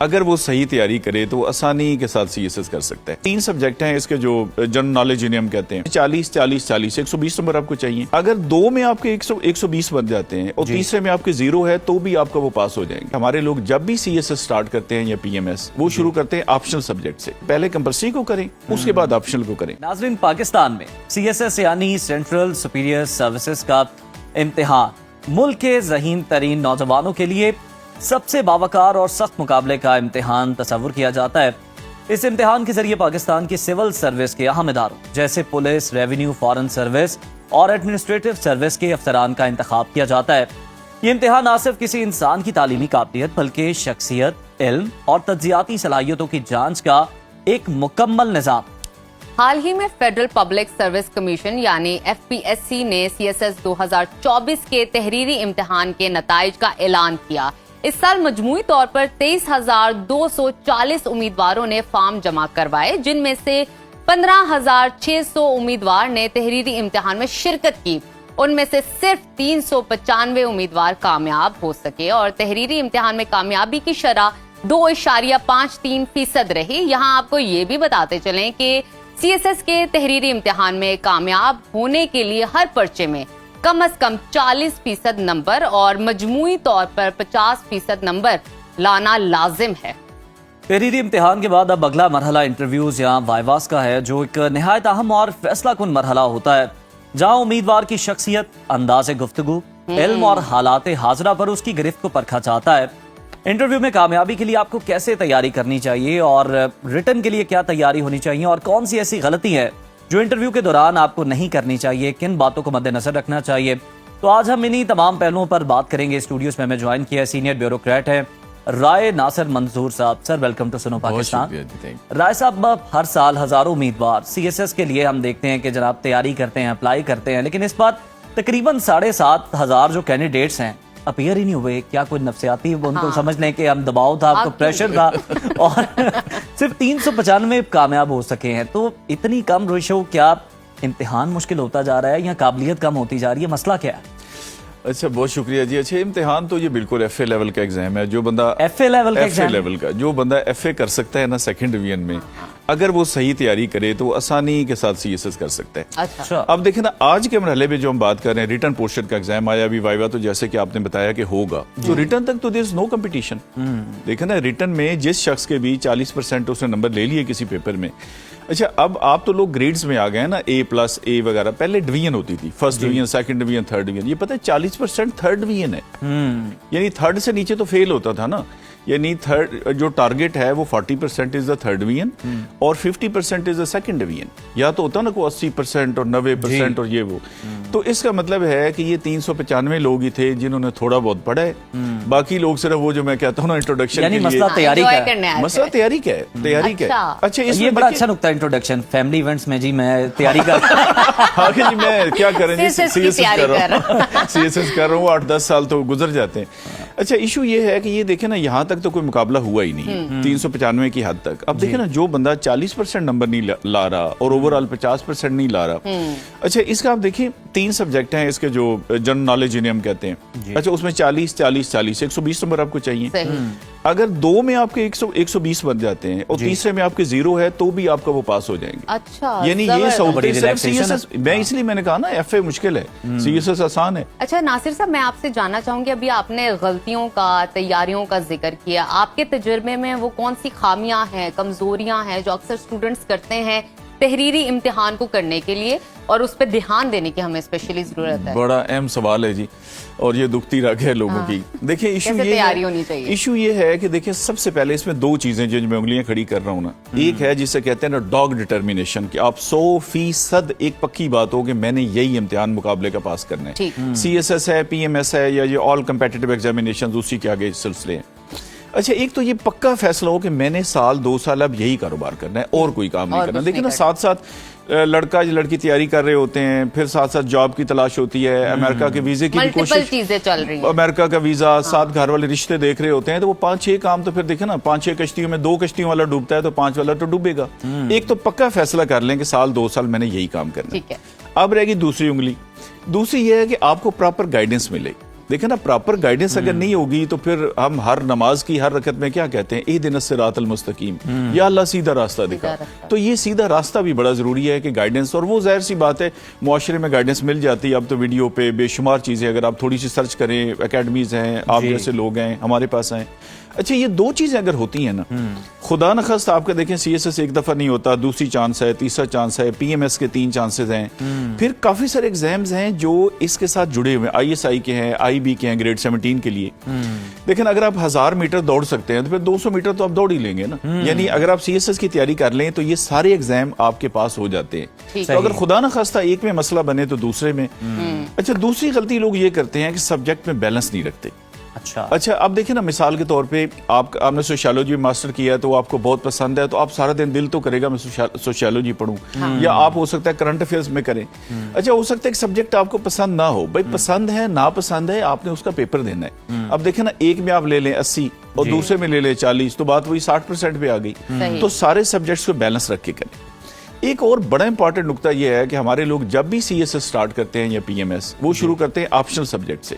اگر وہ صحیح تیاری کرے تو آسانی کے ساتھ سی ایس ایس کر سکتا ہے. 3 سبجیکٹ ہیں اس کے جو جنرل نالج جنہیں ہم کہتے ہیں. 40 120 نمبر آپ کو چاہیے. اگر 2 میں آپ کے 120 بن جاتے ہیں اور تیسرے میں آپ کے 0 ہے تو بھی آپ کا وہ پاس ہو جائیں گے. ہمارے لوگ جب بھی سی ایس ایس اسٹارٹ کرتے ہیں یا پی ایم ایس وہ شروع کرتے ہیں آپشنل سبجیکٹ سے. پہلے کمپلسری کو کریں اس کے بعد آپشنل کو کریں. ناظرین، پاکستان میں سی ایس ایس یعنی سینٹرل سپیریئر سروسز کا امتحان ملک کے ذہین ترین نوجوانوں کے لیے سب سے باوقار اور سخت مقابلے کا امتحان تصور کیا جاتا ہے. اس امتحان کے ذریعے پاکستان کی سول سروس کے اہم اداروں جیسے پولیس، ریونیو، فارن سروس اور ایڈمنسٹریٹو سروس کے افسران کا انتخاب کیا جاتا ہے. یہ امتحان نہ صرف کسی انسان کی تعلیمی قابلیت بلکہ شخصیت، علم اور تجزیاتی صلاحیتوں کی جانچ کا ایک مکمل نظام. حال ہی میں فیڈرل پبلک سروس کمیشن یعنی ایف پی ایس سی نے سی ایس ایس 2024 کے تحریری امتحان کے نتائج کا اعلان کیا. اس سال مجموعی طور پر 23,240 امیدواروں نے فارم جمع کروائے، جن میں سے 15,600 امیدوار نے تحریری امتحان میں شرکت کی. ان میں سے صرف 395 امیدوار کامیاب ہو سکے اور تحریری امتحان میں کامیابی کی شرح 2.53% رہی. یہاں آپ کو یہ بھی بتاتے چلیں کہ سی ایس ایس کے تحریری امتحان میں کامیاب ہونے کے لیے ہر پرچے میں کم از کم 40% نمبر اور مجموعی طور پر 50% نمبر لانا لازم ہے. تحریری امتحان کے بعد اب اگلا مرحلہ انٹرویوز یا وائواس کا ہے، جو ایک نہایت اہم اور فیصلہ کن مرحلہ ہوتا ہے، جہاں امیدوار کی شخصیت، انداز گفتگو، علم اور حالات حاضرہ پر اس کی گرفت کو پرکھا جاتا ہے. انٹرویو میں کامیابی کے لیے آپ کو کیسے تیاری کرنی چاہیے اور ریٹن کے لیے کیا تیاری ہونی چاہیے اور کون سی ایسی غلطی ہے جو انٹرویو کے دوران آپ کو نہیں کرنی چاہیے، کن باتوں کو مد نظر رکھنا چاہیے، تو آج ہم انہی تمام پہلوؤں پر بات کریں گے. اسٹوڈیوز میں ہمیں جوائن کیا ہے سینئر بیوروکریٹ ہیں رائے ناصر منظور صاحب. سر ویلکم ٹو سنو پاکستان. رائے صاحب، ہر سال ہزاروں امیدوار سی ایس ایس کے لیے ہم دیکھتے ہیں کہ جناب تیاری کرتے ہیں، اپلائی کرتے ہیں، لیکن اس بار تقریباً 7,500 جو کینڈیڈیٹس ہیں اپیئر ہی نہیں ہوئے. کیا کوئی نفسیاتی ان کو سمجھ لیں کہ ہم دباؤ تھا، آپ کو پریشر تھا اور صرف 395 کامیاب ہو سکے ہیں؟ تو اتنی کم ریشو، کیا امتحان مشکل ہوتا جا رہا ہے یا قابلیت کم ہوتی جا رہی ہے؟ مسئلہ کیا ہے؟ اچھا، بہت شکریہ جی. اچھا، امتحان تو یہ بالکل ایف اے لیول کا ایگزام ہے. جو بندہ ایف اے لیول کا جو بندہ ایف اے کر سکتا ہے نا سیکنڈ ڈویژن میں، اگر وہ صحیح تیاری کرے تو آسانی کے ساتھ سی ایس ایس کر سکتا ہے. اچھا، اب دیکھیں نا، آج کے مرحلے میں جو ہم بات کر رہے ہیں، ریٹن پورشن کا ایگزام آیا ابھی، وائوا تو جیسے کہ آپ نے بتایا کہ ہوگا، تو ریٹن تک تو دیر از نو کمپٹیشن. دیکھیں نا، ریٹن میں جس شخص کے بھی 40% اس نے نمبر لے لیے کسی پیپر میں. اچھا، اب آپ تو لوگ گریڈز میں آ گئے نا، A+A وغیرہ. پہلے ڈویژن ہوتی تھی، first division, second division, third division. یہ پتہ ہے 40% تھرڈ ڈویژن ہے، یعنی تھرڈ سے نیچے تو فیل ہوتا تھا نا. یعنی تھرڈ جو ٹارگٹ ہے وہ 40% از دا تھرڈ ڈویژن اور 50% از دا سیکنڈ ڈویژن. یا تو ہوتا نا کوئی 80% اور 90% اور یہ وہ. تو اس کا مطلب ہے کہ یہ 395 لوگ ہی تھے جنہوں نے تھوڑا بہت پڑھا ہے. باقی لوگ صرف وہ جو میں کہتا ہوں نا انٹروڈکشن کے لیے، مسئلہ تیاری کا ہے. مسئلہ تیاری کا ہے، تیاری کا ہے. اچھا، یہ بڑا اچھا نقطہ انٹروڈکشن فیملی ایونٹس میں. جی میں تیاری کر ہاں جی، میں کیا کریں جی، سی ایس ایس کر رہا ہوں. 8-10 سال تو گزر جاتے ہیں. اچھا، ایشو یہ ہے کہ یہ دیکھیں نا، یہاں تک تو کوئی مقابلہ ہوا ہی نہیں 395 کی حد تک. اب دیکھیں نا، جو بندہ 40% نمبر نہیں لا رہا اور اوورآل 50% نہیں لا رہا. اچھا، اس کا آپ دیکھیں 3 سبجیکٹ ہیں اس کے جو جنرل نالج جنہیں ہم کہتے ہیں. اچھا، اس میں 40 120 نمبر آپ کو چاہیے. اگر 2 میں آپ کے 120 بن جاتے ہیں اور تیسرے میں آپ کے 0 ہے تو بھی آپ کا وہ پاس ہو جائیں گے. اچھا، یعنی یہ سی ایس ایس، میں اس لیے میں نے کہا نا ایف اے مشکل ہے، سی ایس ایس آسان ہے. اچھا ناصر صاحب، میں آپ سے جاننا چاہوں گی، ابھی آپ نے غلطیوں کا، تیاریوں کا ذکر کیا. آپ کے تجربے میں وہ کون سی خامیاں ہیں، کمزوریاں ہیں جو اکثر اسٹوڈنٹس کرتے ہیں تحریری امتحان کو کرنے کے لیے اور اس پہ دھیان دینے کی ہمیں اسپیشلی ضرورت ہے؟ بڑا اہم سوال ہے جی، اور یہ دکھتی رگ ہے لوگوں کی. دیکھیں، ایشو یہ ہے کہ دیکھیں، سب سے پہلے اس میں 2 چیزیں جو میں انگلیاں کھڑی کر رہا ہوں نا. ایک ہے جسے کہتے ہیں نا ڈاگ ڈٹرمینیشن، کہ آپ 100% ایک پکی بات ہو کہ میں نے یہی امتحان مقابلے کا پاس کرنا ہے. سی ایس ایس ہے، پی ایم ایس ہے، یا یہ آل کمپیٹیٹیو ایگزامینیشن، اسی کے آگے سلسلے ہیں. اچھا، ایک تو یہ پکا فیصلہ ہو کہ میں نے 2 سال اب یہی کاروبار کرنا ہے اور کوئی کام نہیں کرنا. دیکھیں نا، ساتھ ساتھ لڑکا یا لڑکی تیاری کر رہے ہوتے ہیں، پھر ساتھ ساتھ جاب کی تلاش ہوتی ہے، امریکہ کے ویزے کی بھی کوشش، چیزیں چل رہی ہیں، امریکہ کا ویزا، ساتھ گھر والے رشتے دیکھ رہے ہوتے ہیں. تو وہ 5-6 کام تو پھر دیکھیں نا، 5-6 کشتیوں میں 2 کشتیوں والا ڈوبتا ہے تو 5 والا تو ڈوبے گا. ایک تو پکا فیصلہ کر لیں کہ 2 سال میں نے یہی کام کرنا ہے. اب رہے گی دوسری انگلی. دوسری یہ ہے کہ آپ کو پراپر گائیڈنس ملے. देखें ना, प्रॉपर गाइडेंस अगर नहीं होगी तो फिर हम हर नमाज की हर रकत में क्या कहते हैं, इहदिना सिरातल मुस्तकीम, या अल्लाह सीधा रास्ता दिखा। तो ये सीधा रास्ता भी बड़ा जरूरी है कि गाइडेंस, और वो जाहिर सी बात है मुआशरे में गाइडेंस मिल जाती है। अब तो वीडियो पे बेशुमार चीज़ें, अगर आप थोड़ी सी सर्च करें, एकेडमीज हैं, आप जैसे लोग हैं हमारे पास हैं। अच्छा, ये दो चीजें अगर होती हैं ना, खुदा न खास्ता आपका देखें CSS एक दफा नहीं होता, दूसरी चांस है, तीसरा चांस है, PMS के 3 चांसेस हैं, फिर काफी सारे एग्जाम्स हैं जो इसके साथ जुड़े हुए हैं, ISI के हैं, IB के हैं, ग्रेड 17 के लिए। लेकिन अगर आप 1000 मीटर दौड़ सकते हैं तो फिर 200 मीटर तो आप दौड़ ही लेंगे ना। यानी अगर आप CSS की तैयारी कर लें तो ये सारे एग्जाम आपके पास हो जाते हैं। तो अगर खुदा न खास्ता एक में मसला बने तो दूसरे में। अच्छा, दूसरी गलती लोग ये करते हैं कि सब्जेक्ट में बैलेंस नहीं रखते। अच्छा, अब देखिए ना, मिसाल के तौर पे आपने सोशियोलॉजी में मास्टर किया है तो आपको बहुत पसंद है, तो आप सारा दिन दिल तो करेगा मैं सोशियोलॉजी पढूं, या आप हो सकता है करंट अफेयर्स में करें। अच्छा, हो सकता है कि सब्जेक्ट आपको पसंद ना हो, भाई पसंद है ना पसंद है, आपने उसका पेपर देना है। अब देखिए ना, एक में आप ले लें 80 और दूसरे में ले लें 40, तो बात वही 60% पे आ गई। तो सारे सब्जेक्ट्स को बैलेंस रख के करें। एक और बड़ा इंपॉर्टेंट नुकता यह है कि हमारे लोग जब भी CSS स्टार्ट करते हैं या PMS, वो शुरू करते हैं ऑप्शनल सब्जेक्ट से।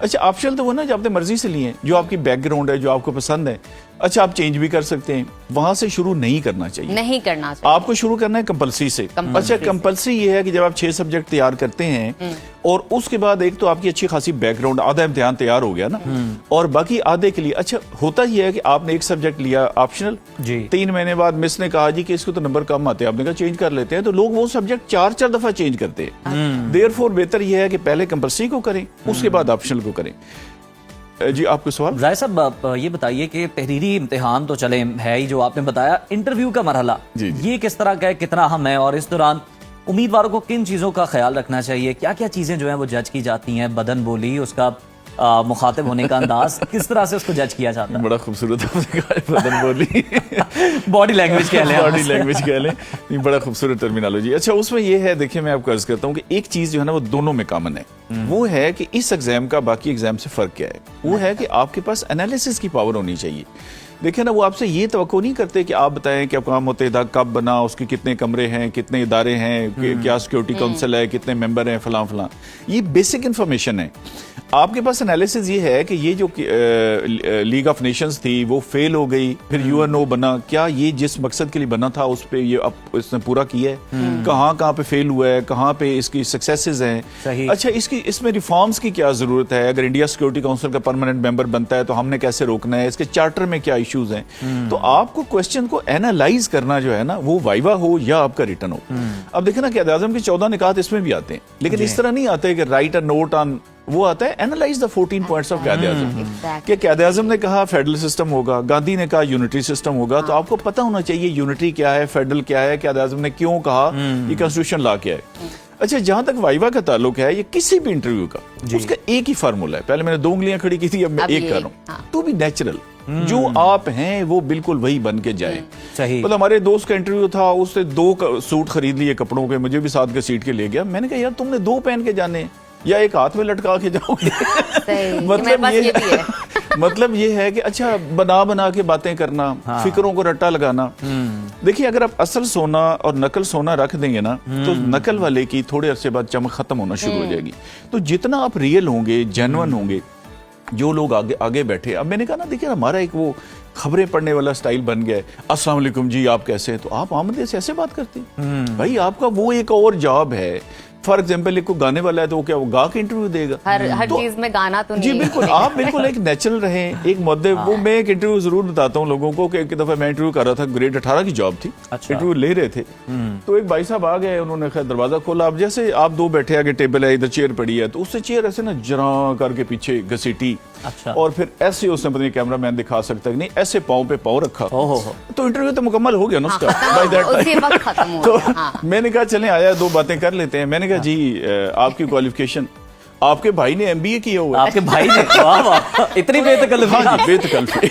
अच्छा, ऑप्शनल तो वो ना जो आपने मर्जी से लिए, जो आपकी बैकग्राउंड है, जो आपको पसंद है। अच्छा, आप चेंज भी कर सकते हैं, वहां से शुरू नहीं करना चाहिए, नहीं करना चाहिए, आपको शुरू करना है कंपलसरी से। अच्छा, कंपलसरी ये है कि जब आप 6 सब्जेक्ट तैयार करते हैं और उसके बाद एक तो आपकी अच्छी खासी बैकग्राउंड, आधा इम्तिहान तैयार हो गया ना, और बाकी आधे के लिए अच्छा होता ही है कि आपने एक सब्जेक्ट लिया ऑप्शनल, 3 महीने बाद मिस ने कहा जी कि इसको तो नंबर कम आते हैं, आपने कहा चेंज कर लेते हैं, तो लोग वो सब्जेक्ट 4-4 दफा चेंज करते हैं। देयरफॉर बेहतर यह है कि पहले कंपलसरी को करें, उसके बाद ऑप्शनल को करें। जी, आपको सवाल? जाहिर साहब, ये बताइए कि तहरीरी इम्तिहान तो चले है ही, जो आपने बताया, इंटरव्यू का मरहला ये किस तरह का है, कितना अहम है, और इस दौरान उम्मीदवारों को किन चीज़ों का ख्याल रखना चाहिए, क्या क्या चीज़ें जो हैं वो जज की जाती हैं, बदन बोली, उसका मुखातिब होने का अंदाज, किस तरह से उसको जज किया जाता है? बड़ा खूबसूरत आपने कहा, बदन बोली, बॉडी लैंग्वेज कह लें, बॉडी लैंग्वेज कह लें, बड़ा खूबसूरत टर्मिनोलॉजी। अच्छा, उसमें ये है, देखिए मैं आपको अर्ज करता हूँ कि एक चीज जो है ना वो दोनों में कॉमन है, वो है कि इस एग्जाम का बाकी एग्जाम से फर्क क्या है, वो है कि आपके पास एनालिसिस की पावर होनी चाहिए। देखिए ना, वो आपसे ये तवक्को नहीं करते कि आप बताएं कि अक़वाम मुत्तहिदा कब बना, उसके कितने कमरे हैं, कितने इदारे हैं, क्या सिक्योरिटी काउंसिल है, कितने मेंबर हैं, फलां फलां। ये बेसिक इंफॉर्मेशन है। आपके पास एनालिसिस ये है कि ये जो लीग ऑफ नेशंस थी वो फेल हो गई, फिर UNO बना, क्या ये जिस मकसद के लिए बना था उस पे ये इसने पूरा किया है, कहाँ पे फेल हुआ है, कहाँ पे इसकी सक्सेसेस हैं। अच्छा, इसमें रिफॉर्म्स की क्या जरूरत है, अगर इंडिया सिक्योरिटी काउंसिल का परमानेंट मेंबर बनता है तो हमने कैसे रोकना है, इसके चार्टर में क्या इश्यूज हैं। तो आपको क्वेश्चन को एनालाइज करना जो है ना, वो वाइवा हो या आपका रिटर्न हो। अब देखिए ना, क़ायद आज़म के 14 निकात इसमें भी आते हैं, लेकिन इस तरह नहीं आते कि राइट अ नोट ऑन, वो आता है एनालाइज द 14 पॉइंट्स ऑफ क़ायद आज़म। कि क़ायद आज़म ने कहा फेडरल सिस्टम होगा, गांधी ने कहा यूनिटरी सिस्टम होगा, तो आपको पता होना चाहिए यूनिटरी क्या है, फेडरल क्या है, क़ायद आज़म ने क्यों कहा, ये कॉन्स्टिट्यूशन लॉ क्या है। अच्छा, जहां तक वाइवा का ताल्लुक है, ये किसी भी इंटरव्यू का उसका एक ही फार्मूला है। पहले मैंने 2 उंगलियां खड़ी की थी, अब मैं एक कर रहा हूँ। तो भी नेचुरल, जो आप हैं वो बिल्कुल वही बन के जाए। मतलब हमारे दोस्त का इंटरव्यू था, उसने 2 सूट खरीद लिए कपड़ों के, मुझे भी साथ घसीट के ले गया। मैंने कहा यार तुमने 2 पहन के जाने या एक हाथ में लटका के जाओगे? मतलब ये है कि अच्छा, बना के बातें करना, फिक्रों को रट्टा लगाना। देखिए, अगर आप असल सोना और नकल सोना रख देंगे ना, तो नकल वाले की थोड़े अरसे बाद चमक खत्म होना शुरू हो जाएगी। तो जितना आप रियल होंगे, जेन्युइन होंगे, जो लोग आगे बैठे, अब मैंने कहा ना, देखिए हमारा एक वो खबरें पढ़ने वाला स्टाइल बन गया है, अस्सलाम वालेकुम जी आप कैसे हैं, तो आप आमदे से ऐसे बात करते हैं। भाई आपका वो एक और जॉब है। फॉर एग्जाम्पल, एक को गाने वाला है तो वो क्या, वो गा के इंटरव्यू देगा? हर चीज में गाना तो नहीं। जी बिल्कुल, आप बिल्कुल एक नेचुरल रहें, एक मुद्दे। वो मैं एक इंटरव्यू जरूर बताता हूँ लोगों को कि एक दफा मैं इंटरव्यू कर रहा था, ग्रेड 18 की जॉब थी। इंटरव्यू ले रहे थे, तो एक भाई साहब आ गए, उन्होंने खैर दरवाजा खोला। अब जैसे आप 2 बैठे, आगे टेबल है, इधर चेयर पड़ी है, तो उससे चेयर ऐसे ना जरा करके पीछे घसीटी, और फिर ऐसे उसने पता नहीं कैमरा मैन दिखा सकता नहीं, ऐसे पाँव पे पाँव रखा। तो इंटरव्यू तो मुकम्मल हो गया ना उसका, बाय दैट। तो मैंने कहा चलें आया, 2 बातें कर लेते हैं। मैंने कहा जी आपकी क्वालिफिकेशन, आपके भाई ने MBA किया हुआ है। आपके भाई ने? वाह वाह, इतनी बेतकल्लुफी। हाँ, बेतकल्लुफी।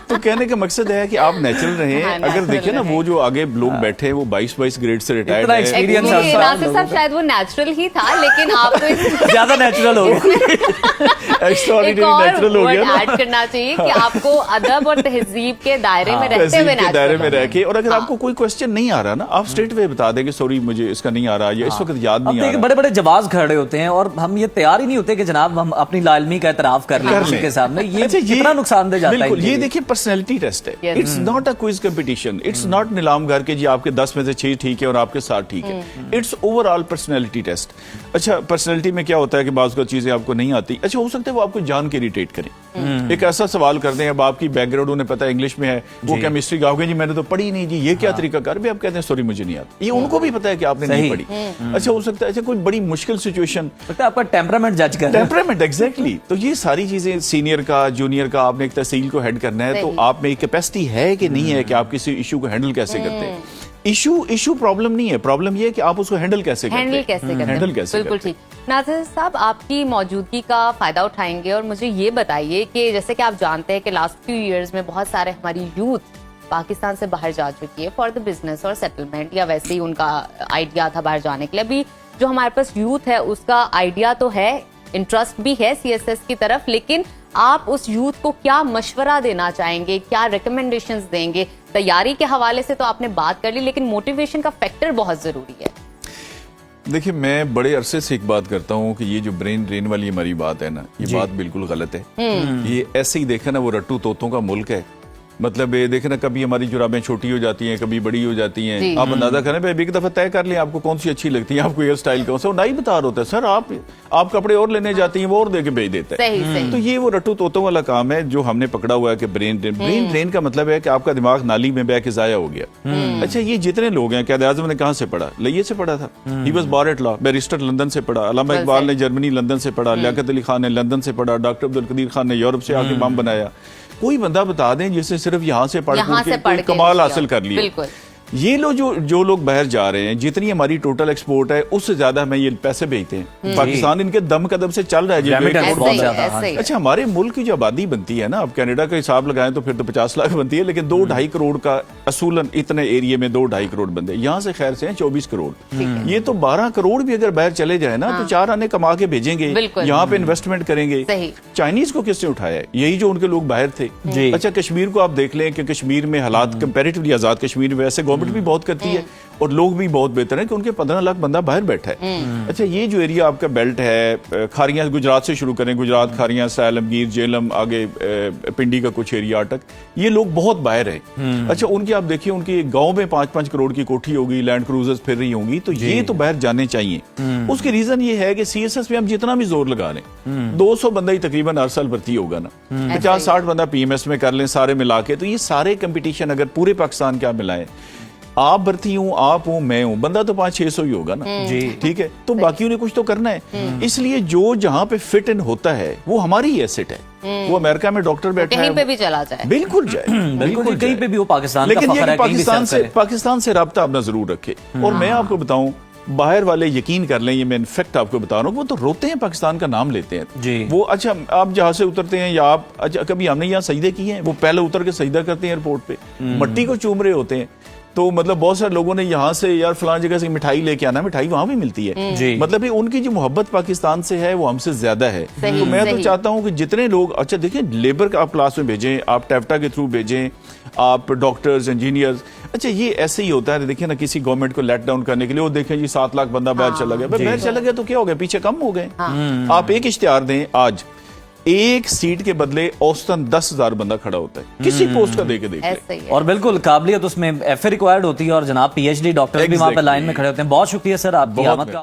तो कहने का मकसद है कि आप नेचुरल रहें। हाँ, अगर natural देखें ना रहें। वो जो आगे लोग बैठे हैं वो 22 ग्रेड से रिटायर्ड इतना है। experience Actually, है नासिर साहब शायद वो नेचुरल ही था, लेकिन आप तो ज्यादा नेचुरल हो गया। एक एक्स्ट्राऑर्डिनरी और नेचुरल हो गया वर्ड ना। ऐड करना चाहिए कि आपको अदब और तहजीब के दायरे में रहते हुए तहजीब के दायरे में natural रह के, और अगर हाँ। आपको कोई क्वेश्चन नहीं आ रहा ना, आप स्ट्रेट वे बता दें कि सॉरी मुझे इसका नहीं आ रहा या इस वक्त याद अब नहीं आ देखिए रहा। बड़े बड़े जवाब खड़े होते हैं और हम ये तैयार ही नहीं होते कि जनाब हम अपनी लाइलमी का एतराफ कर लें किसी के सामने। ये अच्छा, कितना नुकसानदेह जाता है बिल्कुल, इनके ये लिए। देखिए पर्सनैलिटी टेस्ट है। Yes. It's not a quiz competition, it's not नीलाम घर के जी आपके 10 में से 6 ठीक है और आपके 7 ठीक है। It's overall personality test. अच्छा, पर्सनैलिटी में क्या होता है कि बाज़ चीजें आपको नहीं आती, अच्छा हो सकता है वो आपको जान के इरिटेट करें। एक ऐसा सवाल कर दें, अब आपकी बैकग्राउंड उन्हें पता है इंग्लिश में है, वो केमिस्ट्री गाओगे जी मैंने तो पढ़ी नहीं जी, ये क्या तरीका कर भी, आप कहते हैं सॉरी मुझे नहीं आता। ये उनको भी पता है कि आपने नहीं सही। पढ़ी। अच्छा हो सकता है, अच्छा कोई बड़ी मुश्किल सिचुएशन, लगता है आपका टेम्परामेंट जज कर रहे हैं। Temperament exactly. तो ये सारी चीजें सीनियर का जूनियर का आपने एक तहसील को हेड करना है, तो सही। आप में कैपेसिटी है कि नहीं है कि आप किसी इशू को हैंडल कैसे करते हैं। इशू प्रॉब्लम नहीं है, प्रॉब्लम ये है कि आप उसको हैंडल कैसे करते हैं। हैंडल कैसे करते हैं। हैंडल कैसे बिल्कुल करते हैं। ठीक। नासिर साहब, आपकी मौजूदगी का फायदा उठाएंगे और मुझे ये बताइए कि जैसे कि आप जानते हैं कि लास्ट फ्यू इयर्स में बहुत सारे हमारी यूथ पाकिस्तान से बाहर जा चुकी है फॉर द बिजनेस और सेटलमेंट, या वैसे ही उनका आइडिया था बाहर जाने के लिए। अभी जो हमारे पास यूथ है उसका आइडिया तो है, इंटरेस्ट भी है CSS की तरफ, लेकिन आप उस यूथ को क्या मशवरा देना चाहेंगे, क्या रिकमेंडेशंस देंगे? तैयारी के हवाले से तो आपने बात कर ली, लेकिन मोटिवेशन का फैक्टर बहुत जरूरी है। देखिए, मैं बड़े अरसे से एक बात करता हूँ कि ये जो ब्रेन ड्रेन वाली हमारी बात है ना, ये बात बिल्कुल गलत है। ये ऐसे ही देखे ना, वो रट्टू तोतों का मुल्क है। मतलब ये देखे ना, कभी हमारी जुराबें छोटी हो जाती हैं, कभी बड़ी हो जाती जी। हैं। आप अंदाजा करें भाई, एक दफा तय कर लें आपको कौन सी अच्छी लगती है, आपको हेयर स्टाइल कौन सा, वो नहीं बता रहा होता है सर। आप कपड़े और लेने जाती हैं, वो और दे के भेज देता है। सही सही। तो ये वो रट्टू तोतों वाला काम है जो हमने पकड़ा हुआ है कि ब्रेन ड्रेन का मतलब है कि आपका दिमाग नाली में बह के जाया हो गया। अच्छा, ये जितने लोग हैं, कायद आज़म ने कहाँ से पढ़ा? लइये से पढ़ा था। He was born at law. Barrister London से पढ़ा। अल्लामा इकबाल ने जर्मनी लंदन से पढ़ा। लियाकत अली खान ने लंदन से पढ़ा। डॉक्टर अब्दुल कदीर खान ने यूरोप से आके बम बनाया। कोई बंदा बता दें जिसने सिर्फ यहाँ से पढ़ के कोई कमाल हासिल कर लिया। बिल्कुल। ये लोग जो लोग बाहर जा रहे हैं, जितनी हमारी टोटल एक्सपोर्ट है उससे ज्यादा हमें ये पैसे भेजते हैं। पाकिस्तान इनके दम कदम से चल रहा है। Pyramid ये export बहुत ज्यादा, हाँ। अच्छा, हमारे मुल्क की जो आबादी बनती है ना, अब कनाडा का हिसाब लगाएं तो फिर तो 50 लाख बनती है, लेकिन 2-2.5 करोड़ का असूलन इतने एरिया में 2-2.5 करोड़ बंदे, यहाँ से खैर से हैं 24 करोड़। ये तो 12 करोड़ भी अगर बाहर चले जाए ना, तो 4 आने कमा के भेजेंगे, यहाँ पे इन्वेस्टमेंट करेंगे। चाइनीज को किसने उठाया है? यही जो उनके लोग बाहर थे। अच्छा, कश्मीर को आप देख लें कि कश्मीर में हालात कंपैरेटिवली आजाद कश्मीर में वैसे गवर्नमेंट भी बहुत करती है और लोग भी बहुत बेहतर हैं कि उनके 15 लाख बंदा बाहर बैठा है। अच्छा, ये जो एरिया आपका बेल्ट है, खारियां, गुजरात से शुरू करें, गुजरात, खारियां, सैलमगीर, जेलम, आगे पिंडी का कुछ एरिया अटक, ये लोग बहुत बाहर हैं। अच्छा, उनकी आप देखिए, उनकी गांव में 5-5 करोड़ की कोठी होगी, लैंड क्रूजर्स फिर रही होंगी, तो ये तो बाहर जाने चाहिए। उसकी रीजन ये है कि CSS में हम जितना भी जोर लगा लें, 200 बंदा ही तकरीबन हर साल भर्ती होगा ना, 50-60 बंदा PMS में कर लें सारे मिला के, तो ये सारे कंपटीशन अगर पूरे पाकिस्तान क्या मिलाएं, आप भर्ती हूँ, आप हूँ, मैं हूँ, बंदा तो 500-600 ही होगा ना जी, ठीक है। तो बाकियों ने कुछ तो करना है। इसलिए जो जहाँ पे फिट इन होता है वो हमारी ही एसेट है। वो अमेरिका में डॉक्टर बैठा है, कहीं पे भी चला जाए, बिल्कुल जाए, बिल्कुल कहीं पे भी वो पाकिस्तान का लेकिन फखर ये है, कहीं भी पाकिस्तान सर्व करे। पाकिस्तान से राब्ता अपना जरूर रखे। और मैं आपको बताऊं, बाहर वाले यकीन कर लें, ये मैं इनफेक्ट आपको बता रहा हूँ, वो तो रोते हैं पाकिस्तान का नाम लेते हैं जी। वो अच्छा, आप जहाँ से उतरते हैं या आप, अच्छा कभी हमने यहाँ सजदे किए हैं? वो पहले उतर के सजदा करते हैं एयरपोर्ट पे, मट्टी को चूम रहे होते हैं। तो मतलब बहुत सारे लोगों ने यहाँ से यार फलां जगह से मिठाई लेके आना, मिठाई वहां भी मिलती है जी। मतलब ये उनकी जो मोहब्बत पाकिस्तान से है वो हमसे ज्यादा है। तो मैं तो चाहता हूँ कि जितने लोग, अच्छा देखिए, लेबर का आप क्लास में भेजें, आप टेफ्टा के थ्रू भेजें, आप डॉक्टर्स, इंजीनियर्स। अच्छा, ये ऐसे ही होता है, देखिए ना, किसी गवर्नमेंट को लेट डाउन करने के लिए वो देखें जी 7 लाख बंदा बाहर चला गया, बाहर चला गया तो क्या हो गया, पीछे कम हो गए। आप एक इश्तिहार दें, आज एक सीट के बदले औसतन 10,000 बंदा खड़ा होता है किसी पोस्ट का, देख ले। और बिल्कुल काबिलियत उसमें FA रिक्वायर्ड होती है, और जनाब PhD डॉक्टर भी वहां पे लाइन में खड़े होते हैं। बहुत शुक्रिया सर आपकी आमद का।